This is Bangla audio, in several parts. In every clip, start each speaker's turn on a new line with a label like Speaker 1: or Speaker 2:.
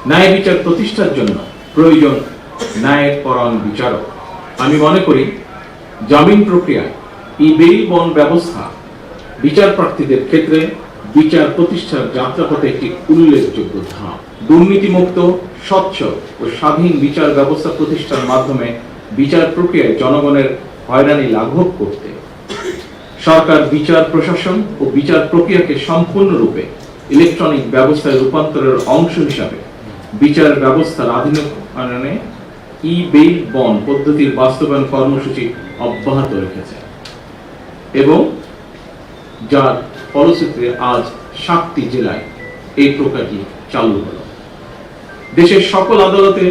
Speaker 1: ন্যায় বিচার প্রতিষ্ঠার জন্য প্রয়োজন ন্যায় পরায়ণ বিচারক। আমি মনে করি জামিন প্রক্রিয়ায় বেইল বন্ড ব্যবস্থা বিচার প্রার্থীদের ক্ষেত্রে বিচার প্রতিষ্ঠার যাত্রাপথে একটি উল্লেখযোগ্য ধাপ। দুর্নীতিমুক্ত, স্বচ্ছ ও স্বাধীন বিচার ব্যবস্থা প্রতিষ্ঠার মাধ্যমে বিচার প্রক্রিয়ায় জনগণের হয়রানি লাঘব করতে সরকার বিচার প্রশাসন ও বিচার প্রক্রিয়াকে সম্পূর্ণরূপে ইলেকট্রনিক ব্যবস্থায় রূপান্তরের অংশ হিসাবে বিচার ব্যবস্থার আধুনিকায়নে বেইল বন্ড পদ্ধতির বাস্তবায়ন কর্মসূচি অব্যাহত রেখেছে এবং যার ফলশ্রুতিতে আজ 7টি জেলায় এই প্রক্রিয়াটি চালু হলো। দেশের সকল আদালতে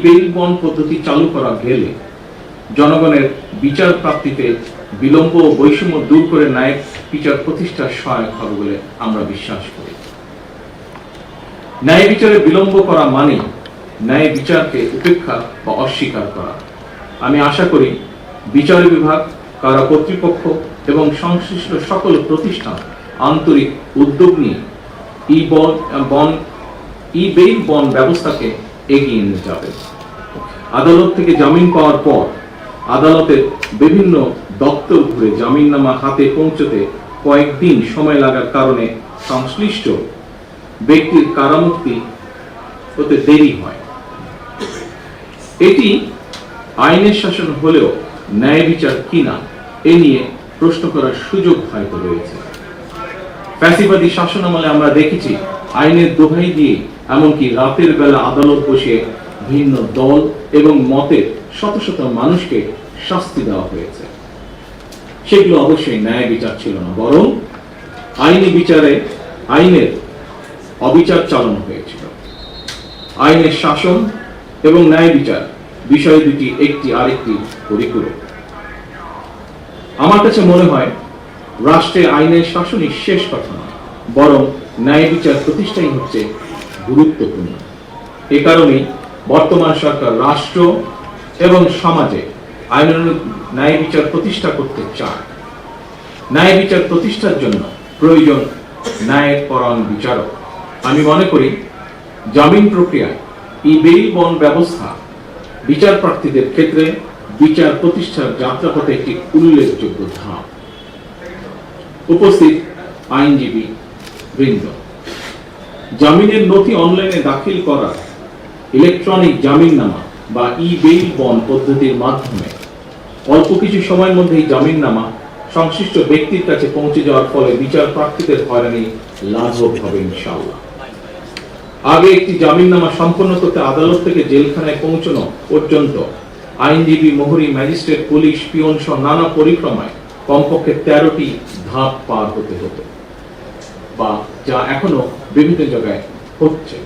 Speaker 1: বেইল বন্ড পদ্ধতি চালু করা গেলে জনগণের বিচার প্রাপ্তিতে বিলম্ব ও বৈষম্য দূর করে ন্যায় বিচার প্রতিষ্ঠার সহায়ক হবে বলে আমরা বিশ্বাস করি। ন্যায় বিচারে বিলম্ব করা মানে ন্যায় বিচারকে উপেক্ষা বা অস্বীকার করা। আমি আশা করি বিচার বিভাগ, কারা কর্তৃপক্ষ এবং সংশ্লিষ্ট সকল প্রতিষ্ঠান আন্তরিক উদ্যোগ নিয়ে বেইল বন্ড ব্যবস্থাকে এগিয়ে নিয়ে যাবে। আদালত থেকে জামিন পাওয়ার পর আদালতের বিভিন্ন দপ্তর ঘুরে জামিননামা হাতে পৌঁছতে কয়েকদিন সময় লাগার কারণে সংশ্লিষ্ট ব্যক্তির কারামুক্তি হতে দেরি হয়। এটি আইনের শাসন হলেও ন্যায় বিচার কিনা এ নিয়ে প্রশ্ন করার সুযোগ হয়তো রয়েছে। ফ্যাসিবাদী শাসনামলে আমরা দেখেছি আইনের দোহাই দিয়ে এমনকি রাতের বেলা আদালত বসিয়ে ভিন্ন দল এবং মতের শত শত মানুষকে শাস্তি দেওয়া হয়েছে। সেগুলো অবশ্যই ন্যায় বিচার ছিল না, বরং আইনি বিচারে আইনের অবিচার চালানো হয়েছিল। আইনের শাসন এবং ন্যায় বিচার বিষয় দুটি একটি আরেকটি পরিপূরক। আমার কাছে মনে হয় রাষ্ট্রে আইনের শাসনই শেষ কথা নয়, বরং ন্যায় বিচার প্রতিষ্ঠাই হচ্ছে গুরুত্বপূর্ণ। এ কারণেই বর্তমান সরকার রাষ্ট্র এবং সমাজে আইনানুগ ন্যায় বিচার প্রতিষ্ঠা করতে চায়। ন্যায় বিচার প্রতিষ্ঠার জন্য প্রয়োজন ন্যায় পরায়ণ বিচারক। আমি মনে করি জামিন প্রক্রিয়ায় বেইল বন্ড ব্যবস্থা বিচার প্রার্থীদের ক্ষেত্রে বিচার প্রতিষ্ঠার যাত্রাপথে একটি উল্লেখযোগ্য ধাপ। উপস্থিত আইনজীবী বৃন্দ, জামিনের নথি অনলাইনে দাখিল করা ইলেকট্রনিক জামিননামা বা বেইল বন্ড পদ্ধতির মাধ্যমে অল্প কিছু সময়ের মধ্যেই জামিননামা সংশ্লিষ্ট ব্যক্তির কাছে পৌঁছে যাওয়ার ফলে বিচার প্রার্থীদের হয়রানি লাঘব হবে ইনশাআল্লাহ। আগে একটি জামিননামা সম্পন্ন করতে আদালত থেকে জেলখানায় পৌঁছানো পর্যন্ত আইনজীবী, মোহরি, ম্যাজিস্ট্রেট, পুলিশ, পিয়ন সহ নানা পরিক্রমায় কমপক্ষে 13টি ধাপ পার হতে হতো, বা যা এখনো বিভিন্ন জায়গায় হচ্ছে।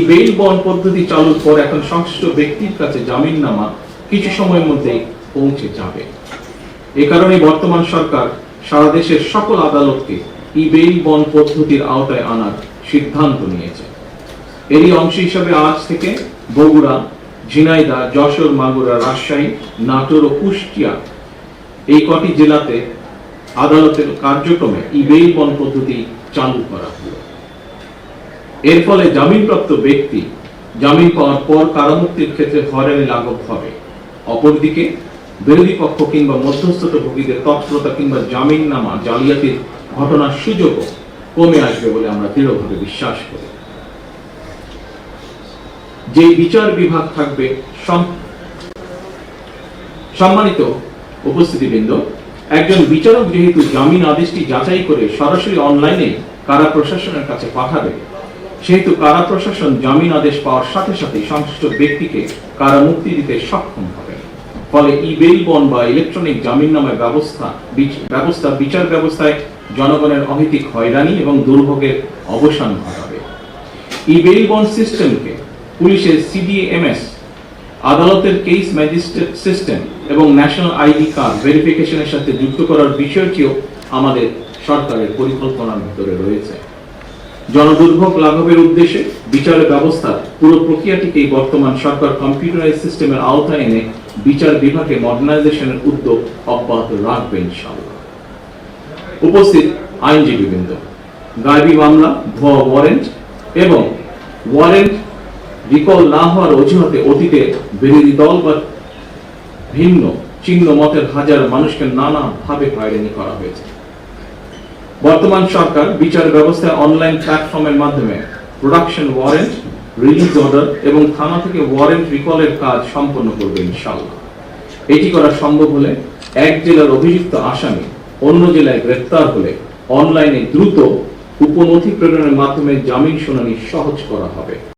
Speaker 1: বেইল বন্ড পদ্ধতি চালুর পর এখন সংশ্লিষ্ট ব্যক্তির কাছে জামিননামা কিছু সময়ের মধ্যেই পৌঁছে যাবে। এ কারণে বর্তমান সরকার সারা দেশের সকল আদালতকে বেইল বন্ড পদ্ধতির আওতায় আনার সিদ্ধান্ত নিয়েছে। এরই অংশ হিসাবে আজ থেকে বগুড়া, ঝিনাইদহ, যশোর, মাগুরা, রাজশাহী, নাটোর ও কুষ্টিয়া এই কটি জেলাতে আদালতের কার্যক্রমে বেইল বন্ড পদ্ধতি চালু করা হলো। এর ফলে জামিনপ্রাপ্ত ব্যক্তি জামিন পাওয়ার পর কারামুক্তির ক্ষেত্রে হয়রানি লাঘব হবে। অপরদিকে বিরোধী পক্ষ কিংবা মধ্যস্থতাভোগীদের তৎপরতা কিংবা জামিননামা জালিয়াতির ঘটনার সুযোগও কমে আসবে বলে আমরা দৃঢ়ভাবে বিশ্বাস করি। যে বিচার বিভাগ থাকবে, সম্মানিত উপস্থিতিবৃন্দ, একজন বিচারক যেহেতু জামিন আদেশটি যাচাই করে সরাসরি অনলাইনে কারা প্রশাসনের কাছে পাঠাবে, সেহেতু কারা প্রশাসন জামিন আদেশ পাওয়ার সাথে সাথে সংশ্লিষ্ট ব্যক্তিকে কারামুক্তি দিতে সক্ষম হবে। ফলে বেইল বন্ড বা ইলেকট্রনিক জামিননামার ব্যবস্থা বিচার ব্যবস্থায় জনগণের অহেতুক হয়রানি এবং দুর্ভোগের অবসান ঘটাবে। বেইল বন্ড সিস্টেমকে পুলিশের CDMS, আদালতের কেস ম্যাজিস্ট্রেট সিস্টেম এবং ন্যাশনাল আইডি কার্ড ভেরিফিকেশনের সাথে যুক্ত করার বিষয়টিও আমাদের সরকারের পরিকল্পনার ভিতরে রয়েছে। জনদুর্ভোগ লাঘবের উদ্দেশ্যে বিচার ব্যবস্থার পুরো প্রক্রিয়াটিকেই বর্তমান সরকার কম্পিউটারাইজ সিস্টেমের আওতায় এনে বিচার বিভাগে মডার্নাইজেশনের উদ্যোগ অব্যাহত রাখবে ইনশাআল্লাহ। উপস্থিত আইনজীবীবৃন্দ, গায়েবী মামলা, ভুয়া ওয়ারেন্ট এবং ওয়ারেন্ট রিকল না হওয়ার অজুহাতে অতীতে বিরোধী দল বা ভিন্ন চিহ্ন মতের হাজার মানুষকে নানাভাবে হয়রানি করা হয়েছে। বর্তমান সরকার বিচার ব্যবস্থায় অনলাইন প্ল্যাটফর্মের মাধ্যমে প্রোডাকশন ওয়ারেন্ট, রিলিজ অর্ডার এবং থানা থেকে ওয়ারেন্ট রিকলের কাজ সম্পন্ন করবে ইনশাআল্লাহ। এটি করা সম্ভব হলে এক জেলার অভিযুক্ত আসামি অন্য জেলায় গ্রেফতার হলে অনলাইনে দ্রুত উপনথি প্রেরণের মাধ্যমে জামিন শুনানি সহজ করা হবে।